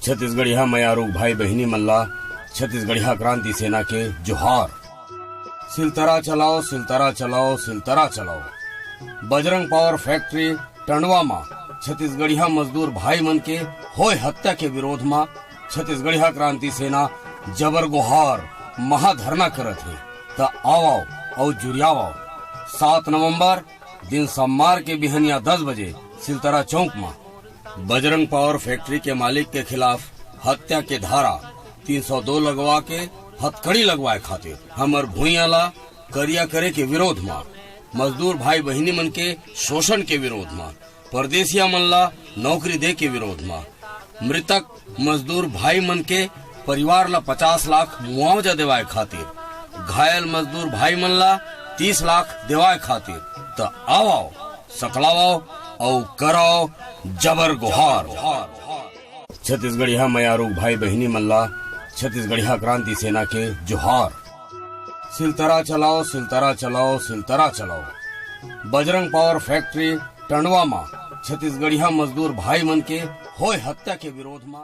छत्तीसगढ़िया मयारू भाई बहनी मल्ला छत्तीसगढ़िया क्रांति सेना के जोहार। सिलतरा चलाओ सिलतरा चलाओ सिलतरा चलाओ। बजरंग पावर फैक्ट्री टंडवा में छत्तीसगढ़िया मजदूर भाई मन के होय हत्या के विरोध में छत्तीसगढ़िया क्रांति सेना जबर गुहार महाधरना करत है। त आओ और जुरियाओ 7 नवंबर दिन सोमवार के बिहनिया 10 बजे सिलतरा चौक में बजरंग पावर फैक्ट्री के मालिक के खिलाफ हत्या के धारा 302 लगवा के हथकड़ी लगवाए खातिर हमर भूइया ला करिया करे के विरोध में, मजदूर भाई बहनी मन के शोषण के विरोध में, परदेसिया मन ला नौकरी दे के विरोध में, मृतक मजदूर भाई मन के परिवार ला 50 लाख मुआवजा देवाए खातिर, घायल मजदूर भाई मन ला 30 लाख देवाए खातिर। तो आओ सकलाओ और कराओ जबर गुहार। छत्तीसगढ़िया मयारू भाई बहनी मल्ला छत्तीसगढ़िया क्रांति सेना के जोहार। सिलतरा चलाओ सिलतरा चलाओ सिलतरा चलाओ। बजरंग पावर फैक्ट्री टंडवा में छत्तीसगढ़िया मजदूर भाई मन के होय हत्या के विरोध में